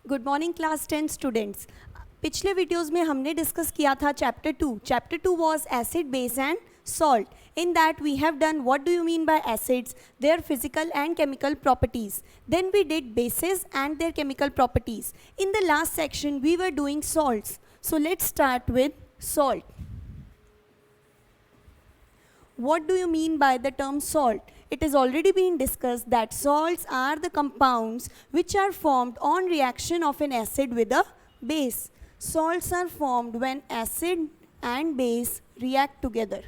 Good morning class 10 students. पिछले videos में हमने डिस्कस किया था chapter 2 was acid base and salt. In that we have done what do you mean by acids, their physical and chemical properties. Then we did bases and their chemical properties. In the last section we were doing salts. So let's start with salt. What do you mean by the term salt? It has already been discussed that salts are the compounds which are formed on reaction of an acid with a base. Salts are formed when acid and base react together.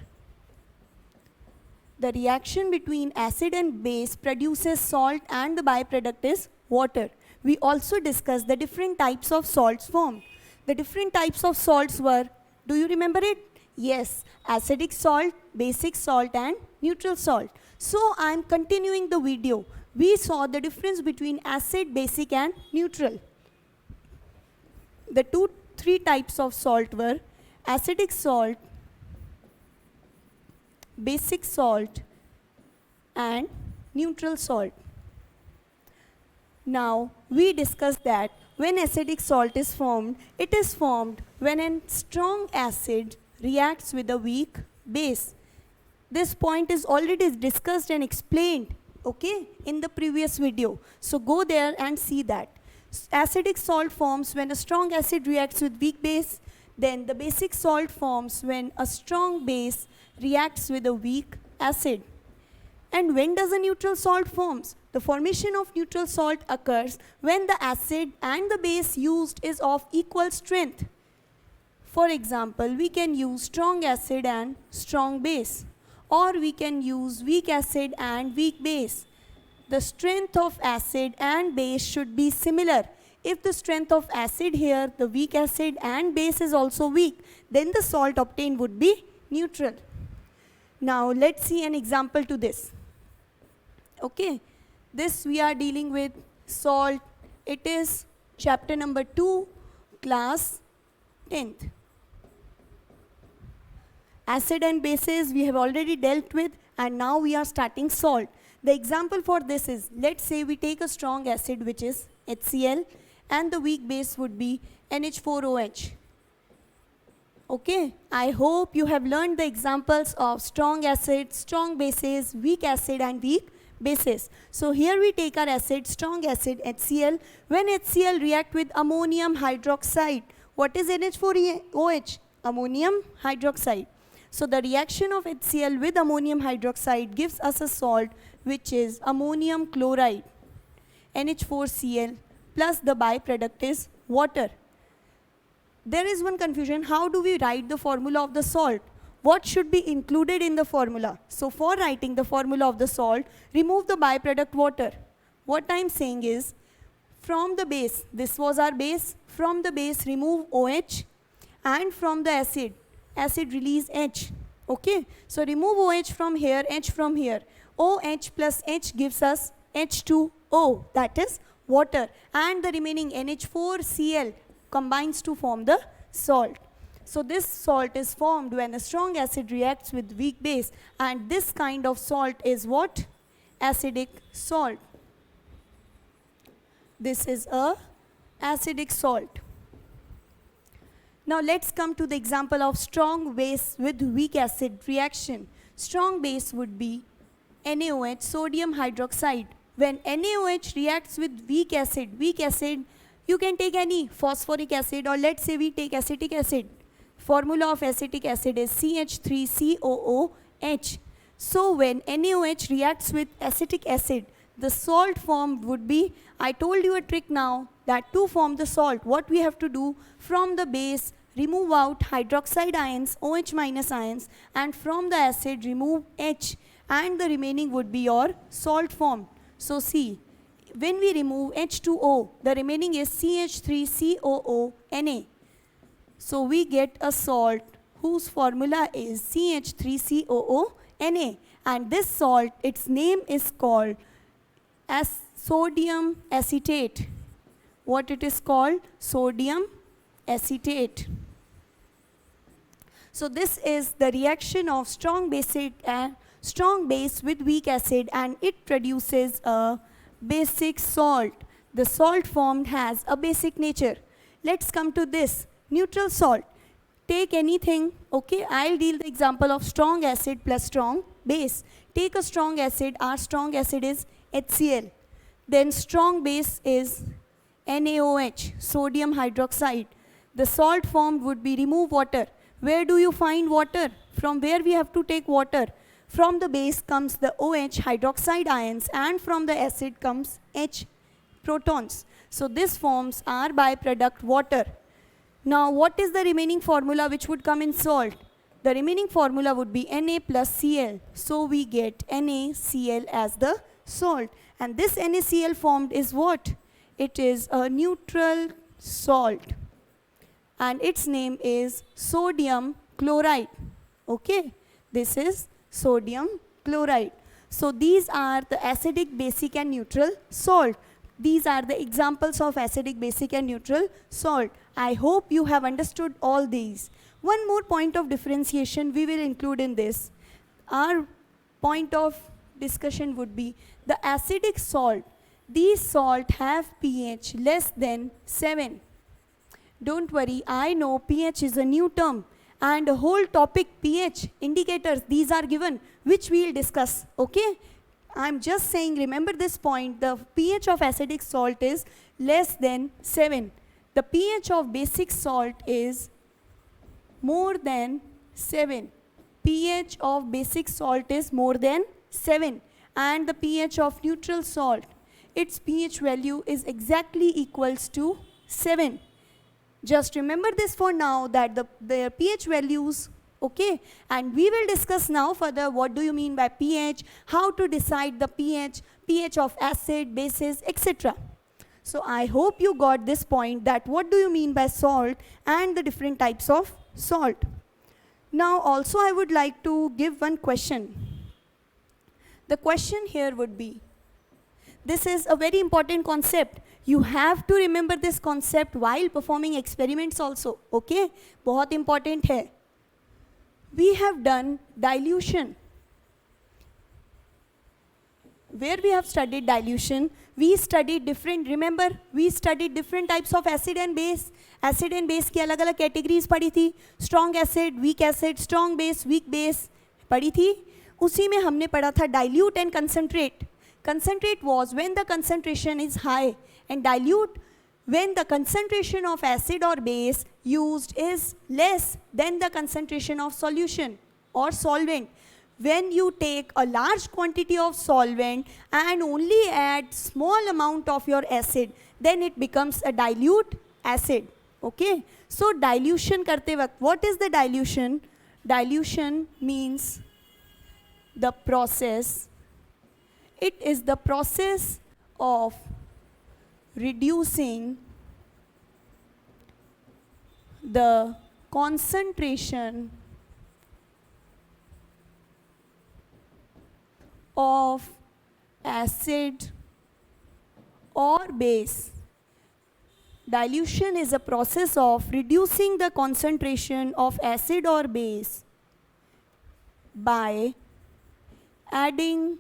The reaction between acid and base produces salt and the byproduct is water. We also discussed the different types of salts formed. The different types of salts were, do you remember it? Yes, acidic salt, basic salt and neutral salt. So I am continuing the video. We saw the difference between acid, basic and neutral. The three types of salt were acidic salt, basic salt and neutral salt. Now we discussed that when acidic salt is formed, it is formed when a strong acid reacts with a weak base. This point is already discussed and explained, okay, in the previous video. So go there and see that. Acidic salt forms when a strong acid reacts with weak base. Then the basic salt forms when a strong base reacts with a weak acid. And when does a neutral salt forms? The formation of neutral salt occurs when the acid and the base used is of equal strength. For example, we can use strong acid and strong base, or we can use weak acid and weak base. The strength of acid and base should be similar. If the strength of acid here, the weak acid and base is also weak, then the salt obtained would be neutral. Now let's see an example to this. Okay, this we are dealing with salt. It is chapter number 2, class 10th. Acid and bases we have already dealt with, and now we are starting salt. The example for this is, let's say we take a strong acid which is HCl and the weak base would be NH4OH. Okay, I hope you have learned the examples of strong acid, strong bases, weak acid and weak bases. So here we take our acid, strong acid HCl. When HCl react with ammonium hydroxide, what is NH4OH? Ammonium hydroxide. So the reaction of HCl with ammonium hydroxide gives us a salt which is ammonium chloride, NH4Cl, plus the byproduct is water. There is one confusion. How do we write the formula of the salt? What should be included in the formula? So for writing the formula of the salt, remove the byproduct water. What I am saying is, from the base, this was our base, from the base remove OH, and from the acid release H. Okay, so remove OH from here, H from here. OH plus H gives us H2O, that is water, and the remaining NH4Cl combines to form the salt. So this salt is formed when a strong acid reacts with weak base, and this kind of salt is what? Acidic salt. This is a acidic salt. Now let's come to the example of strong base with weak acid reaction. Strong base would be NaOH, sodium hydroxide. When NaOH reacts with weak acid, you can take any phosphoric acid, or let's say we take acetic acid. Formula of acetic acid is CH3COOH. So when NaOH reacts with acetic acid, the salt formed would be, I told you a trick now, that to form the salt, what we have to do, from the base remove out hydroxide ions, OH minus ions, and from the acid remove H, and the remaining would be your salt formed. So see, when we remove H2O, the remaining is CH3COONA. So we get a salt whose formula is CH3COONA, and this salt, its name is called as sodium acetate. What it is called? Sodium acetate. So this is the reaction of strong base with weak acid, and it produces a basic salt. The salt formed has a basic nature. Let's come to this. Neutral salt. Take anything, okay? I'll deal the example of strong acid plus strong base. Take a strong acid, our strong acid is HCl. Then strong base is NaOH, sodium hydroxide. The salt formed would be remove water. Where do you find water? From where we have to take water? From the base comes the OH, hydroxide ions, and from the acid comes H, protons. So this forms our byproduct water. Now what is the remaining formula which would come in salt? The remaining formula would be Na plus Cl. So we get NaCl as the salt. And this NaCl formed is what? It is a neutral salt. And its name is sodium chloride. Okay, this is sodium chloride. So these are the acidic, basic and neutral salt. These are the examples of acidic, basic and neutral salt. I hope you have understood all these. One more point of differentiation we will include in this. Our point of discussion would be the acidic salt. These salt have pH less than 7. Don't worry, I know pH is a new term and a whole topic pH indicators, these are given which we will discuss, okay? I'm just saying, remember this point, the pH of acidic salt is less than 7. The pH of basic salt is more than 7. pH of basic salt is more than 7. And the pH of neutral salt, its pH value is exactly equals to 7. Just remember this for now, that the pH values, okay? And we will discuss now further what do you mean by pH, how to decide the pH of acid, bases, etc. So I hope you got this point, that what do you mean by salt and the different types of salt. Now also I would like to give one question. The question here would be, this is a very important concept. You have to remember this concept while performing experiments also, okay? बहुत important है. We have done dilution. Where we have studied dilution, we studied different, remember, we studied different types of acid and base. Acid and base की अलग अलग categories पढ़ी थी. Strong acid, weak acid, strong base, weak base पढ़ी थी. उसी में हमने पढ़ा था dilute and concentrate. Concentrate was when the concentration is high, and dilute when the concentration of acid or base used is less than the concentration of solution or solvent. When you take a large quantity of solvent and only add small amount of your acid, then it becomes a dilute acid. Okay? So dilution करते वक्त, what is the dilution? Dilution means the process. It is the process of reducing the concentration of acid or base. Dilution is a process of reducing the concentration of acid or base by adding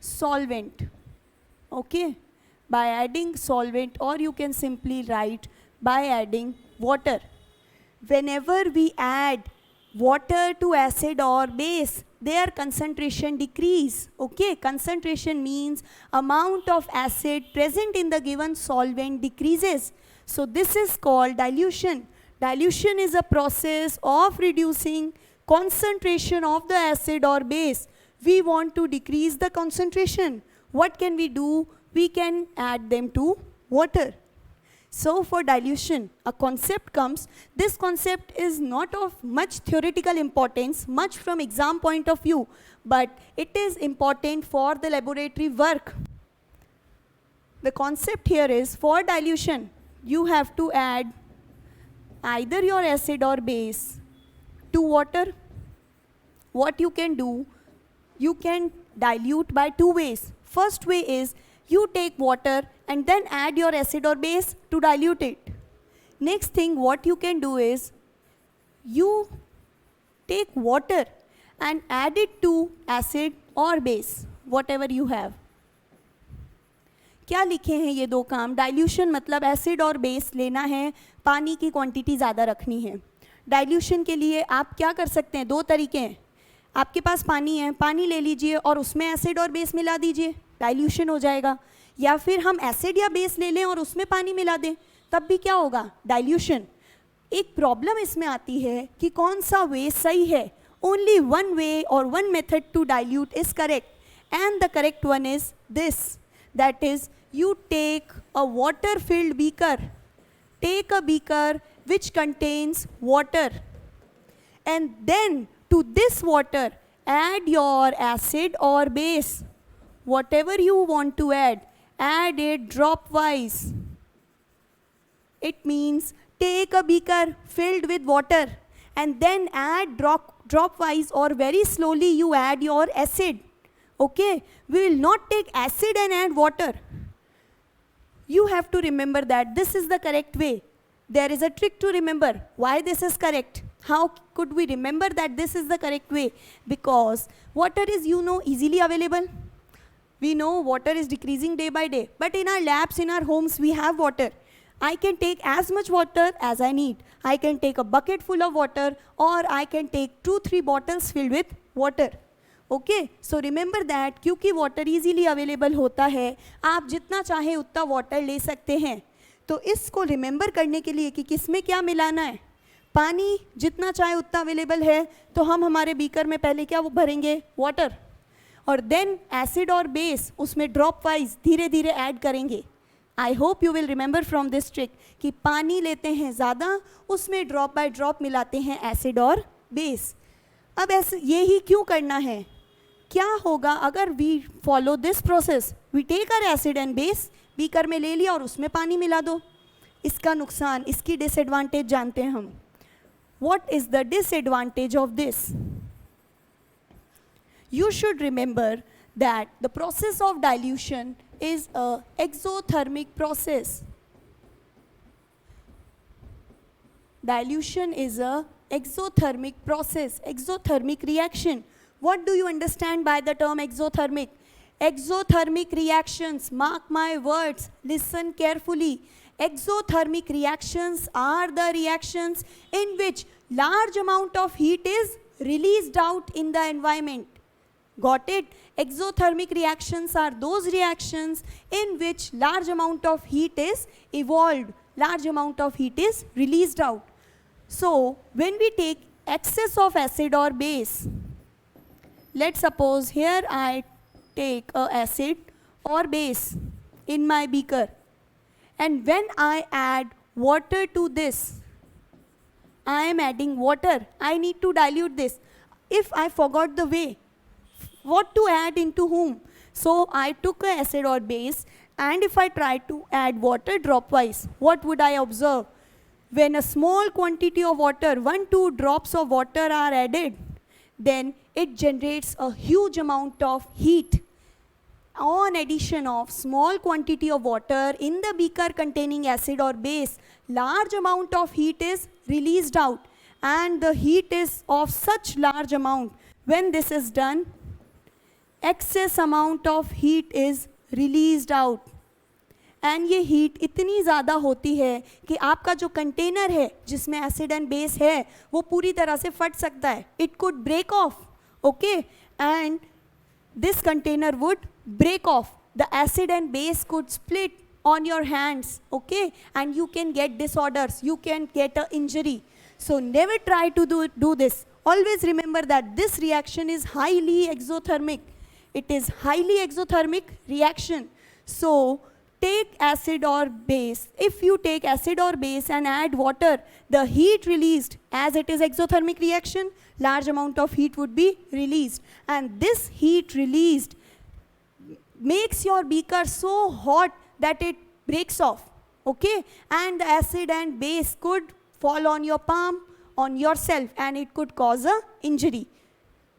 solvent, okay? By adding solvent, or you can simply write by adding water. Whenever we add water to acid or base, their concentration decrease, okay? Concentration means amount of acid present in the given solvent decreases. So this is called dilution. Dilution is a process of reducing concentration of the acid or base. We want to decrease the concentration. What can we do? We can add them to water. So for dilution, a concept comes. This concept is not of much theoretical importance, much from exam point of view, but it is important for the laboratory work. The concept here is, for dilution, you have to add either your acid or base to water. What you can do, you can dilute by two ways. First way is, you take water and then add your acid or base to dilute it. Next thing what you can do is, you take water and add it to acid or base, whatever you have. क्या लिखे हैं ये दो काम? Dilution मतलब acid और base लेना है, पानी की क्वांटिटी ज़्यादा रखनी है। डाइल्यूशन के लिए आप क्या कर सकते हैं? दो तरीके हैं। आपके पास पानी है, पानी ले लीजिए और उसमें एसिड और बेस मिला दीजिए, डाइल्यूशन हो जाएगा। या फिर हम एसिड या बेस ले लें और उसमें पानी मिला दें, तब भी क्या होगा? डाइल्यूशन। एक प्रॉब्लम इसमें आती है कि कौन सा वे सही है। ओनली वन वे और one method to dilute is correct, and the correct one is this, that is you take a water filled beaker, take a beaker which contains water, and then to this water add your acid or base, whatever you want to add it drop wise. It means take a beaker filled with water and then add drop wise or very slowly you add your acid. Okay, we will not take acid and add water. You have to remember that this is the correct way. There is a trick to remember why this is correct. How could we remember that this is the correct way? Because water is, easily available. We know water is decreasing day by day. But in our labs, in our homes, we have water. I can take as much water as I need. I can take a bucket full of water, or I can take 2-3 bottles filled with water. Okay, so remember that क्योंकि water easily available होता है, आप जितना चाहे उतना water ले सकते हैं। तो इसको रिमेंबर करने के लिए कि किस में क्या मिलाना है, पानी जितना चाहे उतना अवेलेबल है, तो हम हमारे बीकर में पहले क्या वो भरेंगे? वाटर, और देन एसिड और बेस उसमें ड्रॉप वाइज धीरे धीरे ऐड करेंगे। I hope you will remember from this trick कि पानी लेते हैं ज़्यादा, उसमें ड्रॉप बाय ड्रॉप मिलाते हैं एसिड और बेस। अब ऐसे ये ही क्यों करना है? क्या होगा अगर we follow this process? We take our acid and base, beaker में ले लिया और उसमें पानी मिला दो। इसका नुकसान, इसकी डिसएडवांटेज जानते हैं हम। What is the disadvantage of this? You should remember that the process of dilution is a exothermic process. Dilution is a exothermic process, exothermic reaction. What do you understand by the term exothermic? Exothermic reactions, mark my words, listen carefully. Exothermic reactions are the reactions in which large amount of heat is released out in the environment. Got it? Exothermic reactions are those reactions in which large amount of heat is evolved, large amount of heat is released out. So, when we take excess of acid or base, let's suppose here I take a acid or base in my beaker, and when I add water to this, I am adding water. I need to dilute this. If I forgot the way, what to add into whom? So, I took a acid or base, and if I try to add water dropwise, what would I observe? When a small quantity of water, 1-2 drops of water are added, then it generates a huge amount of heat. On addition of small quantity of water in the beaker containing acid or base, large amount of heat is released out, and the heat is of such large amount. When this is done, excess amount of heat is released out. And ये heat इतनी ज़्यादा होती है कि आपका जो container है जिसमें एसिड एंड बेस है वो पूरी तरह से फट सकता है. It could break off. Okay, and this container would break off. The acid and base could split on your hands, okay, and you can get disorders, you can get an injury. So never try to do this. Always remember that this reaction is highly exothermic. It is highly exothermic reaction. So take acid or base. If you take acid or base and add water, the heat released, as it is exothermic reaction, large amount of heat would be released, and this heat released makes your beaker so hot that it breaks off, okay, and the acid and base could fall on your palm, on yourself, and it could cause a injury.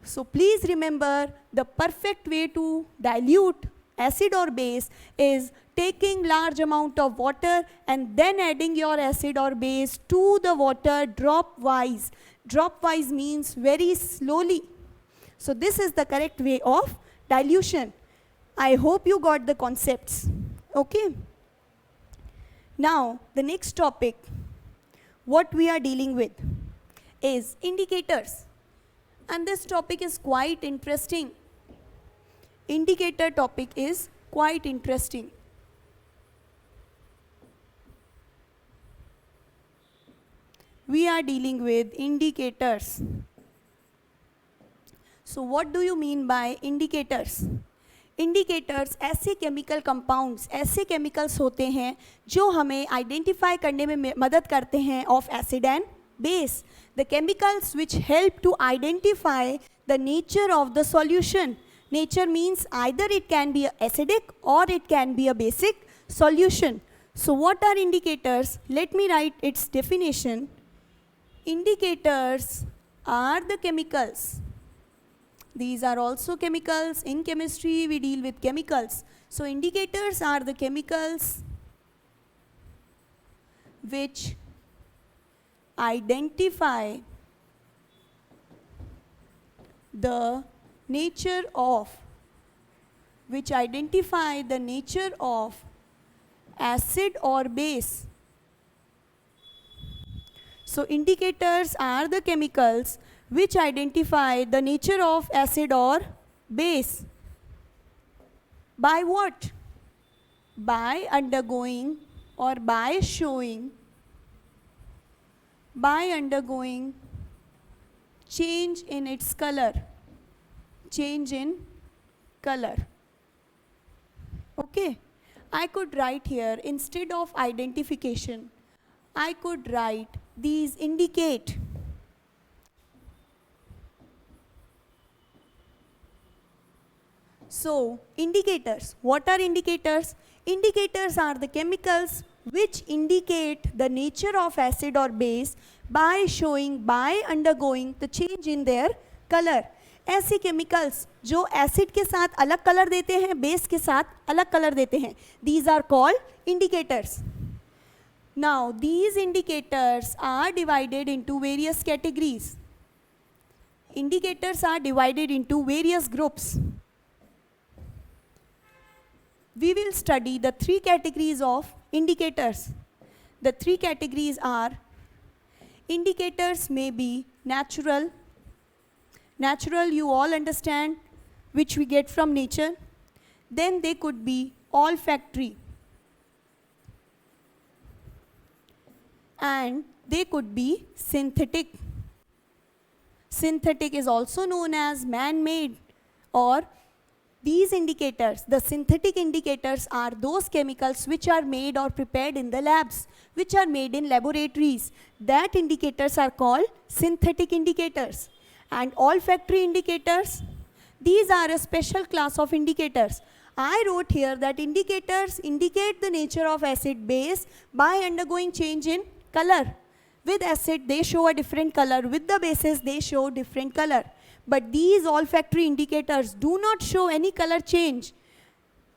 So please remember, the perfect way to dilute acid or base is taking large amount of water and then adding your acid or base to the water drop wise. Drop wise means very slowly. So this is the correct way of dilution. I hope you got the concepts. Okay. Now the next topic what we are dealing with is indicators, and this topic is quite interesting. Indicator topic is quite interesting. We are dealing with indicators. So what do you mean by indicators? Indicators ऐसे chemical compounds, ऐसे chemicals होते हैं जो हमें identify करने में मदद करते हैं of acid and base. The chemicals which help to identify the nature of the solution. Nature means either it can be acidic or it can be a basic solution. So what are indicators? Let me write its definition. Indicators are the chemicals. These are also chemicals. In chemistry, we deal with chemicals. So indicators are the chemicals which identify the nature of acid or base. So indicators are the chemicals which identify the nature of acid or base. By what? By undergoing or by showing, by undergoing change in its color. Change in color. Okay. I could write here, instead of identification, I could write these indicate. So indicators, what are indicators? Indicators are the chemicals which indicate the nature of acid or base by showing, by undergoing the change in their color. ऐसे chemicals जो acid के साथ अलग colour देते हैं, base के साथ अलग कलर देते हैं, these are called indicators. Now these indicators are divided into various categories. Indicators are divided into various groups. We will study the three categories of indicators. The three categories are: indicators may be natural. Natural, you all understand, which we get from nature. Then they could be olfactory. And they could be synthetic. Synthetic is also known as man-made. Or these indicators, the synthetic indicators, are those chemicals which are made or prepared in the labs, which are made in laboratories. That indicators are called synthetic indicators. And olfactory indicators, these are a special class of indicators. I wrote here that indicators indicate the nature of acid base by undergoing change in color. With acid, they show a different color. With the bases, they show different color. But these olfactory indicators do not show any color change.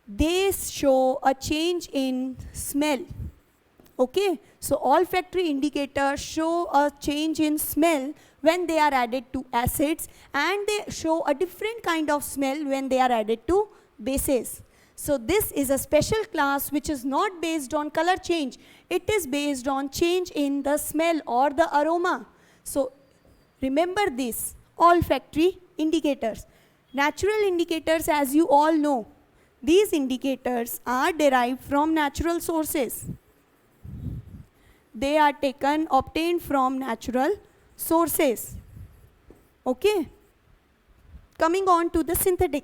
They show a change in smell. Okay, so olfactory indicators show a change in smell when they are added to acids, and they show a different kind of smell when they are added to bases. So this is a special class which is not based on color change. It is based on change in the smell or the aroma. So remember this. Olfactory indicators. Natural indicators, as you all know, these indicators are derived from natural sources. They are obtained from natural sources. Okay. Coming on to the synthetic.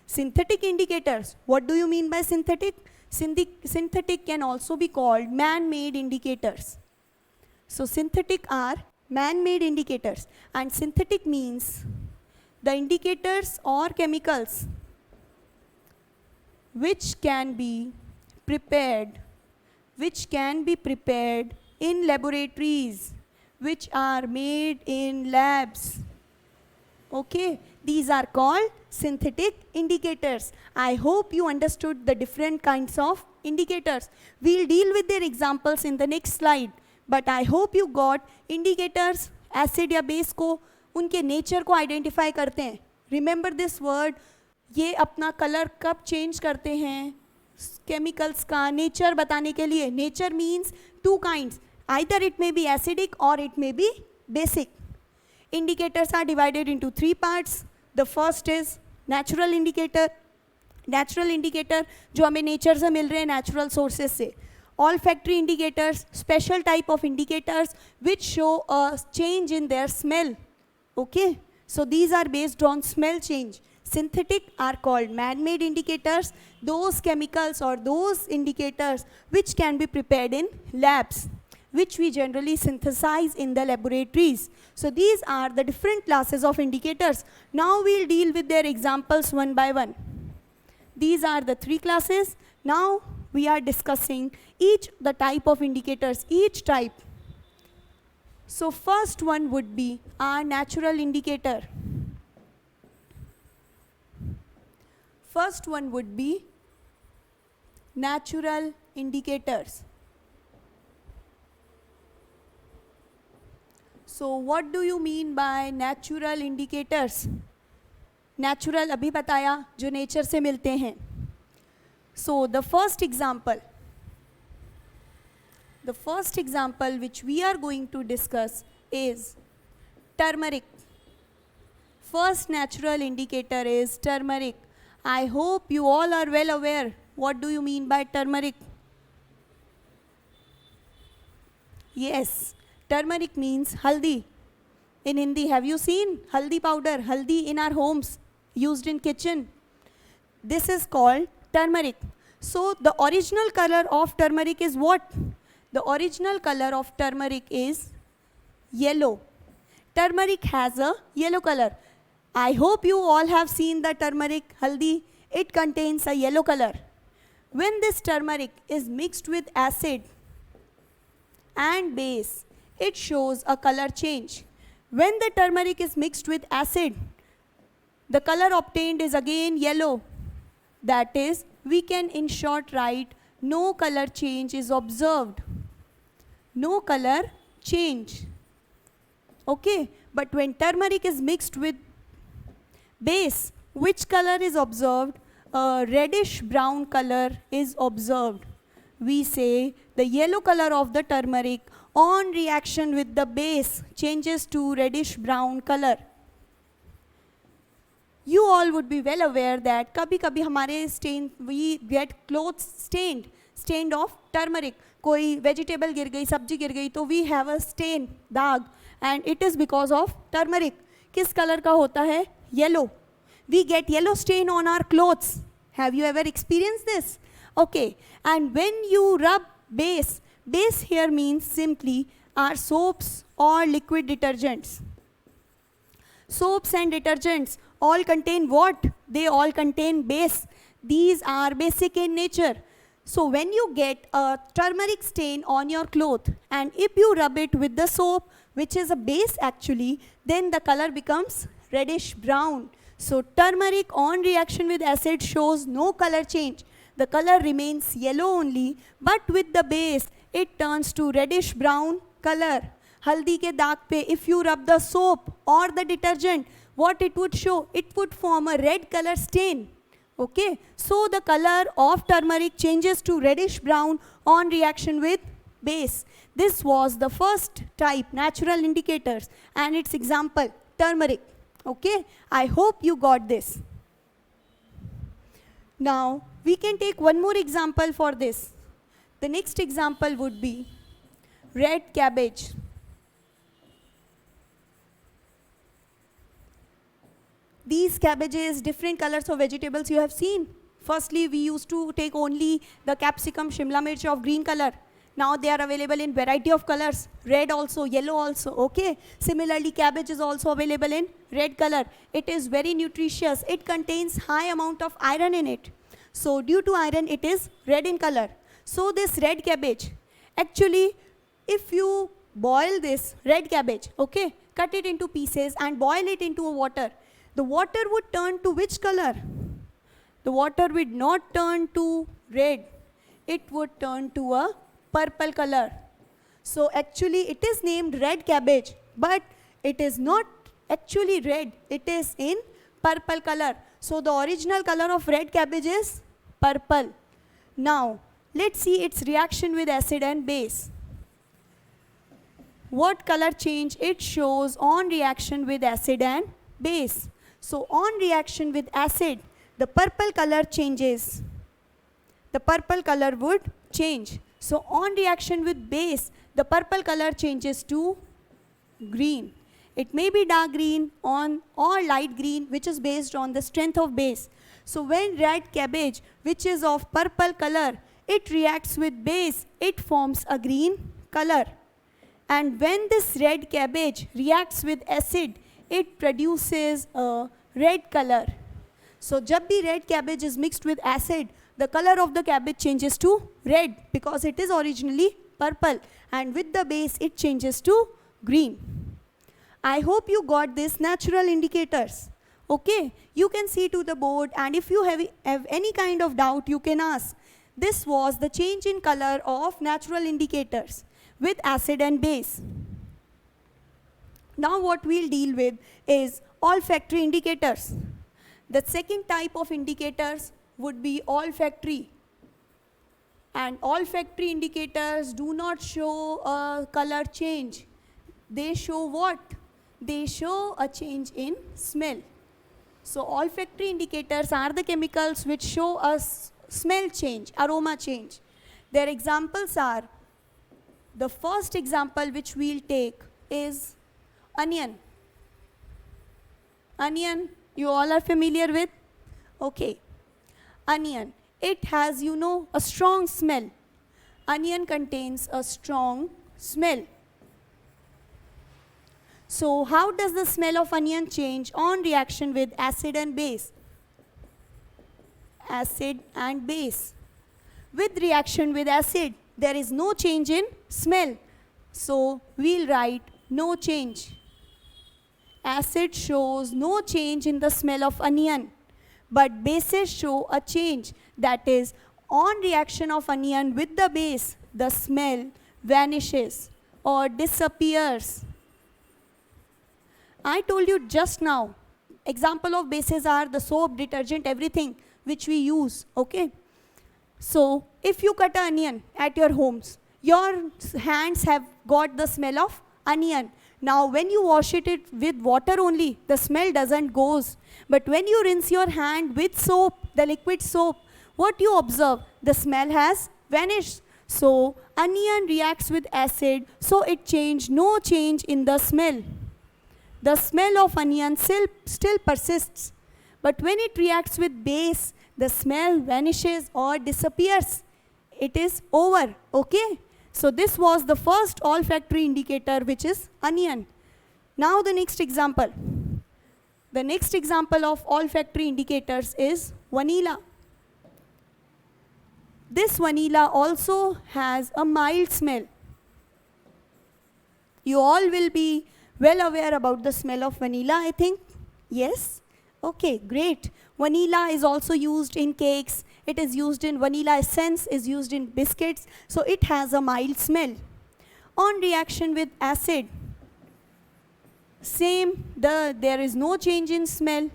Synthetic indicators. What do you mean by synthetic? Synthetic can also be called man-made indicators. So synthetic are man-made indicators, and synthetic means the indicators or chemicals which can be prepared in laboratories, which are made in labs. Okay, these are called synthetic indicators. I hope you understood the different kinds of indicators. We'll deal with their examples in the next slide. But I hope you got indicators, acid या base को, उनके nature को identify करते हैं. Remember this word. ये अपना color कब change करते हैं, केमिकल्स का नेचर बताने के लिए. Nature means two kinds, either it may be acidic or it may be basic. Indicators are divided into three parts. The first is natural indicator. Natural indicator जो हमें nature से मिल रहे हैं, natural sources से. Olfactory indicators, special type of indicators which show a change in their smell. Okay, so these are based on smell change. Synthetic are called man-made indicators, those chemicals or those indicators which can be prepared in labs, which we generally synthesize in the laboratories. So these are the different classes of indicators. Now we'll deal with their examples one by one. These are the three classes. Now we are discussing each the type of indicators, each type. So first one would be our natural indicator. First one would be natural indicators. So what do you mean by natural indicators? Natural अभी बताया जो nature से मिलते हैं. So the first example which we are going to discuss is turmeric. First natural indicator is turmeric. I hope you all are well aware. What do you mean by turmeric? Yes, turmeric means haldi. In Hindi, have you seen haldi powder, haldi in our homes, used in kitchen? This is called turmeric. So the original color of turmeric is what? The original color of turmeric is yellow. Turmeric has a yellow color. I hope you all have seen the turmeric haldi. It contains a yellow color. When this turmeric is mixed with acid and base, it shows a color change. When the turmeric is mixed with acid, the color obtained is again yellow. That is, we can in short write, no color change is observed. No color change. Okay, but when turmeric is mixed with base, which color is observed? A reddish brown color is observed. We say the yellow color of the turmeric on reaction with the base changes to reddish brown color. You all would be well aware that कभी कभी हमारे stain, we get clothes stained of turmeric. कोई vegetable गिर गई, सब्जी गिर गई, तो we have a stain, दाग, and it is because of turmeric. किस color का होता है? Yellow. We get yellow stain on our clothes. Have you ever experienced this? Okay, and when you rub base here means simply our soaps or liquid detergents. Soaps and detergents all contain what? They all contain base. These are basic in nature. So when you get a turmeric stain on your cloth and if you rub it with the soap, which is a base actually, then the color becomes reddish brown. So turmeric on reaction with acid shows no color change. The color remains yellow only, but with the base, it turns to reddish brown color. Haldi ke daag pe, if you rub the soap or the detergent, what it would show? It would form a red color stain. Okay, so the color of turmeric changes to reddish brown on reaction with base. This was the first type, natural indicators, and its example, turmeric. Okay, I hope you got this. Now, we can take one more example for this. The next example would be red cabbage. These cabbages, different colors of vegetables you have seen. Firstly, we used to take only the capsicum, shimla mirch of green color. Now they are available in variety of colors, red also, yellow also, okay. Similarly, cabbage is also available in red color. It is very nutritious. It contains high amount of iron in it. So due to iron, it is red in color. So this red cabbage, actually, if you boil this red cabbage, okay, cut it into pieces and boil it into water, the water would turn to which color? The water would not turn to red. It would turn to a purple color. So actually it is named red cabbage, but it is not actually red. It is in purple color. So the original color of red cabbage is purple. Now, let's see its reaction with acid and base. What color change it shows on reaction with acid and base? So, on reaction with acid, the purple color changes. The purple color would change. So, on reaction with base, the purple color changes to green. It may be dark green or light green, which is based on the strength of base. So when red cabbage, which is of purple color, it reacts with base, it forms a green color. And when this red cabbage reacts with acid, it produces a red color. So जब भी red cabbage is mixed with acid, the color of the cabbage changes to red because it is originally purple, and with the base it changes to green. I hope you got these natural indicators. Okay, you can see to the board, and if you have any kind of doubt, you can ask. This was the change in color of natural indicators with acid and base. Now what we'll deal with is olfactory indicators. The second type of indicators would be olfactory. And olfactory indicators do not show a color change. They show what? They show a change in smell. So olfactory indicators are the chemicals which show us smell change, aroma change. Their examples are, the first example which we'll take is onion. Onion, you all are familiar with? Okay. Onion, it has, a strong smell. Onion contains a strong smell. So how does the smell of onion change on reaction with acid and base? Acid and base. With reaction with acid, there is no change in smell. So we'll write no change. Acid shows no change in the smell of onion, but bases show a change. That is, on reaction of onion with the base, the smell vanishes or disappears. I told you just now, example of bases are the soap, detergent, everything which we use, okay? So, if you cut an onion at your homes, your hands have got the smell of onion. Now, when you wash it with water only, the smell doesn't goes. But when you rinse your hand with soap, the liquid soap, what you observe? The smell has vanished. So, onion reacts with acid, so it no change in the smell. The smell of onion still persists, but when it reacts with base, the smell vanishes or disappears. It is over, okay? So this was the first olfactory indicator, which is onion. Now the next example. The next example of olfactory indicators is vanilla. This vanilla also has a mild smell. You all will be well aware about the smell of vanilla, I think. Yes? Okay, great. Vanilla is also used in cakes. It is used in vanilla essence, is used in biscuits. So it has a mild smell. On reaction with acid, there is no change in smell.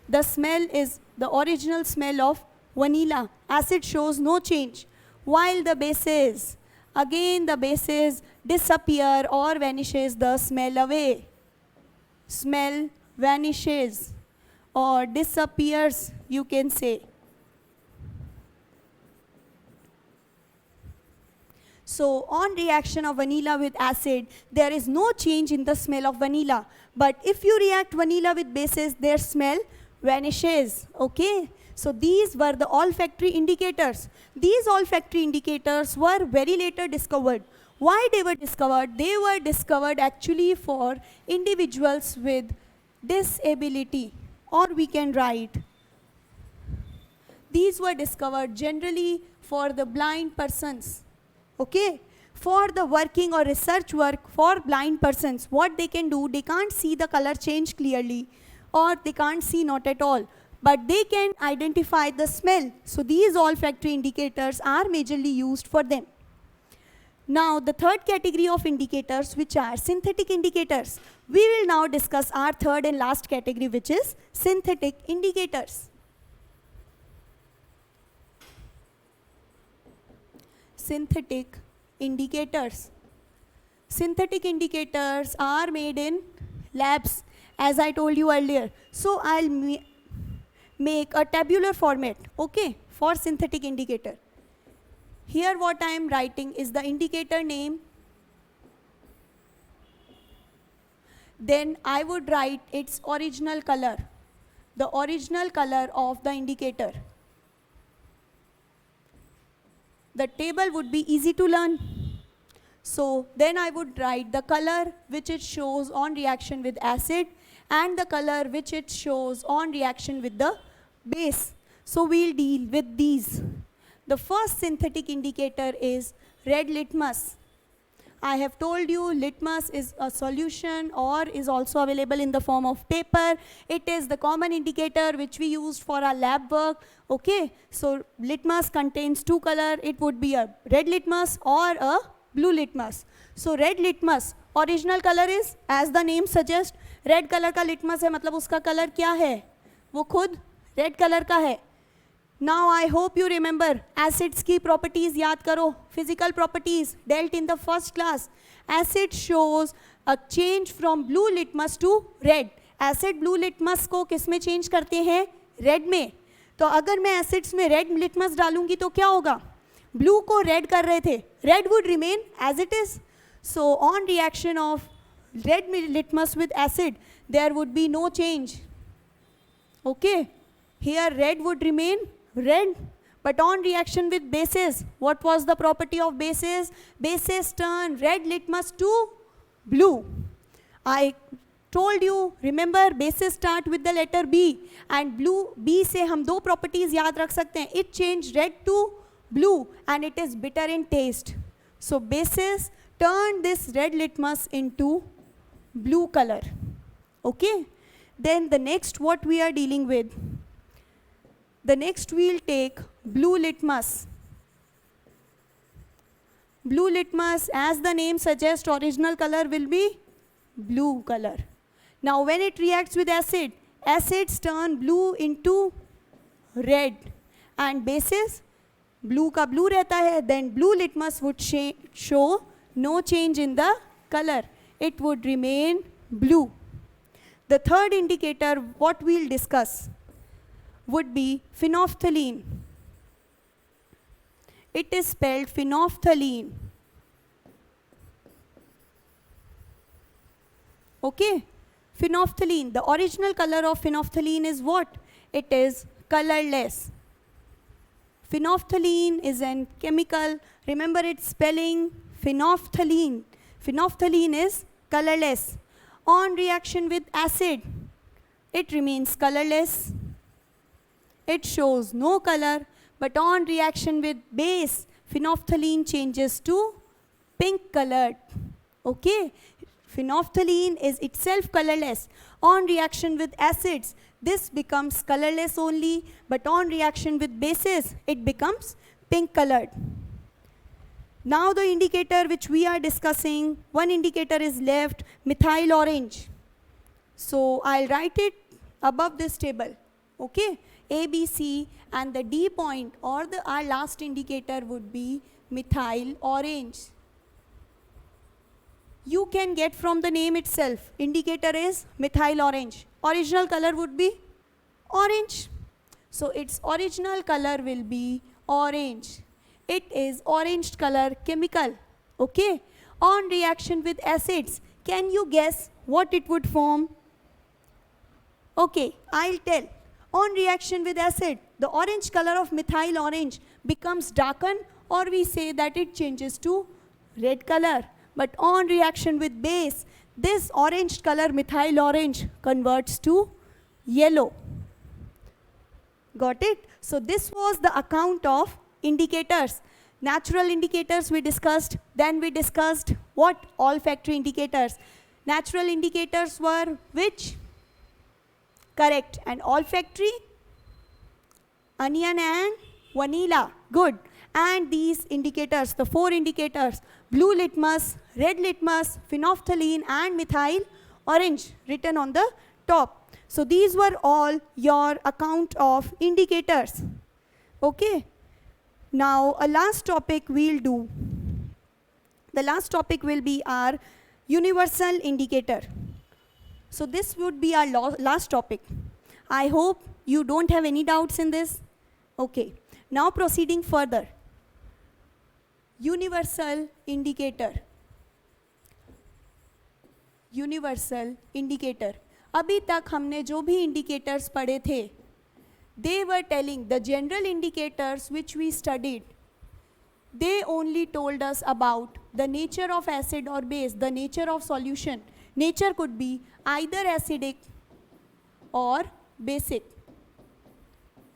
The smell is the original smell of vanilla. Acid shows no change. While the bases, again the bases disappear or vanishes the smell away. Smell vanishes or disappears, you can say. So on reaction of vanilla with acid, there is no change in the smell of vanilla. But if you react vanilla with bases, their smell vanishes, okay? So these were the olfactory indicators. These olfactory indicators were very later discovered. Why they were discovered? They were discovered actually for individuals with disability, or we can write, these were discovered generally for the blind persons. Okay, for the working or research work for blind persons, what they can do, they can't see the color change clearly, or they can't see not at all, but they can identify the smell. So these olfactory indicators are majorly used for them. Now the third category of indicators, which are synthetic indicators. We will now discuss our third and last category, which is synthetic indicators. synthetic indicators. Synthetic indicators are made in labs, as I told you earlier. So I'll make a tabular format, okay, for synthetic indicator. Here what I am writing is the indicator name. Then I would write its original color, the original color of the indicator. The table would be easy to learn. So then I would write the color which it shows on reaction with acid and the color which it shows on reaction with the base. So we'll deal with these. The first synthetic indicator is red litmus. I have told you litmus is a solution or is also available in the form of paper. It is the common indicator which we used for our lab work. Okay, so litmus contains two colors. It would be a red litmus or a blue litmus. So red litmus, original color is, as the name suggests, red color का litmus है, मतलब उसका color क्या है? वो खुद red color का है. Now I hope you remember acids की properties याद करो. Physical properties dealt in the first class. Acid shows a change from blue litmus to red. Acid blue litmus को किस में change करते हैं? Red में. तो अगर मैं acids में red litmus डालूंगी तो क्या होगा? Blue को red कर रहे थे. Red would remain as it is. So on reaction of red litmus with acid, there would be no change. Okay. Here red would remain red, but on reaction with bases, what was the property of bases? Bases turn red litmus to blue. I told you, remember bases start with the letter B and blue, B से हम दो properties याद रख सकते हैं. It changed red to blue and it is bitter in taste. So bases turn this red litmus into blue color. Okay. Then the next what we are dealing with. The next we'll take blue litmus. Blue litmus, as the name suggests, original color will be blue color. Now when it reacts with acid, acids turn blue into red and bases blue का blue रहता है, then blue litmus would show no change in the color. It would remain blue. The third indicator what we'll discuss would be phenolphthalein. It is spelled phenolphthalein. Okay, phenolphthalein. The original color of phenolphthalein is what? It is colorless. Phenolphthalein is a chemical. Remember its spelling, phenolphthalein. Phenolphthalein is colorless. On reaction with acid, it remains colorless. It shows no color, but on reaction with base, phenolphthalein changes to pink colored. Okay, phenolphthalein is itself colorless. On reaction with acids, this becomes colorless only, but on reaction with bases, it becomes pink colored. Now the indicator which we are discussing, one indicator is left, methyl orange. So I'll write it above this table. Okay. A, B, C, and the D point or our last indicator would be methyl orange. You can get from the name itself, indicator is methyl orange. Original color would be orange. So its original color will be orange. It is orange color chemical. Okay. On reaction with acids, can you guess what it would form? Okay, I'll tell. On reaction with acid, the orange color of methyl orange becomes darkened, or we say that it changes to red color. But on reaction with base, this orange color methyl orange converts to yellow. Got it? So this was the account of indicators. Natural indicators we discussed, then we discussed what? Olfactory indicators. Natural indicators were which? Correct. And olfactory? Onion and vanilla. Good. And these indicators, the four indicators, blue litmus, red litmus, phenolphthalein and methyl orange written on the top. So these were all your account of indicators. Okay. Now a last topic we'll do. The last topic will be our universal indicator. So this would be our last topic. I hope you don't have any doubts in this. Okay, now proceeding further. Universal indicator. Universal indicator. अभी तक हमने जो भी indicators पढ़े थे, they were telling the general indicators which we studied. They only told us about the nature of acid or base, the nature of solution. Nature could be either acidic or basic.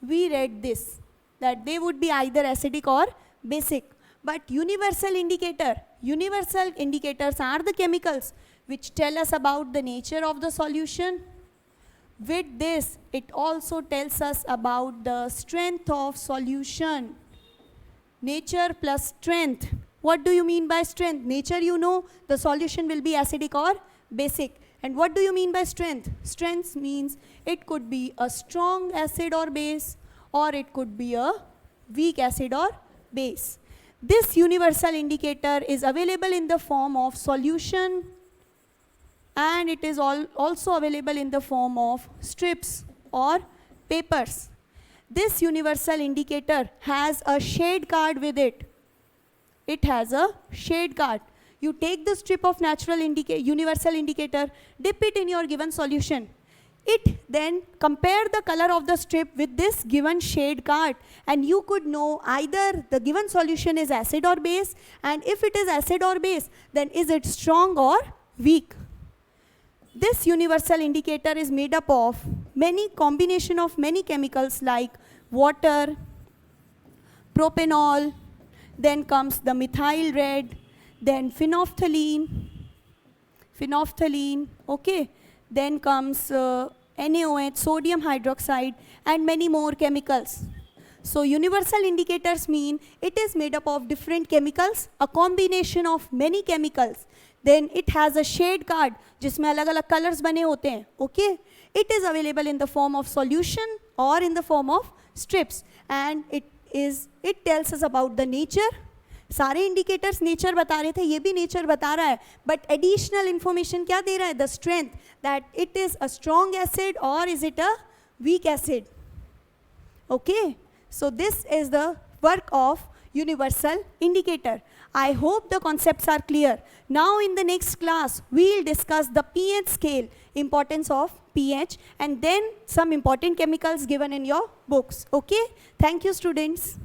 We read this, that they would be either acidic or basic. But universal indicators are the chemicals which tell us about the nature of the solution. With this, it also tells us about the strength of solution. Nature plus strength. What do you mean by strength? Nature, you know, the solution will be acidic or basic. And what do you mean by strength? Strength means it could be a strong acid or base, or it could be a weak acid or base. This universal indicator is available in the form of solution, and it is also available in the form of strips or papers. This universal indicator has a shade card with it. It has a shade card. You take the strip of universal indicator, dip it in your given solution. It then compare the color of the strip with this given shade card, and you could know either the given solution is acid or base, and if it is acid or base, then is it strong or weak. This universal indicator is made up of combination of many chemicals like water, propanol, then comes the methyl red, then phenolphthalein, okay, then comes NaOH, sodium hydroxide, and many more chemicals. So universal indicators mean it is made up of different chemicals, a combination of many chemicals. Then it has a shade card जिसमें अलग-अलग colors बने होते हैं. Okay, it is available in the form of solution or in the form of strips, and it tells us about the nature. सारे indicators nature बता रहे थे, ये भी nature बता रहा है, but additional information क्या दे रहा है? The strength, that it is a strong acid or is it a weak acid. Okay, so this is the work of universal indicator. I hope the concepts are clear. Now in the next class, we will discuss the pH scale, importance of pH, and then some important chemicals given in your books. Okay, thank you students.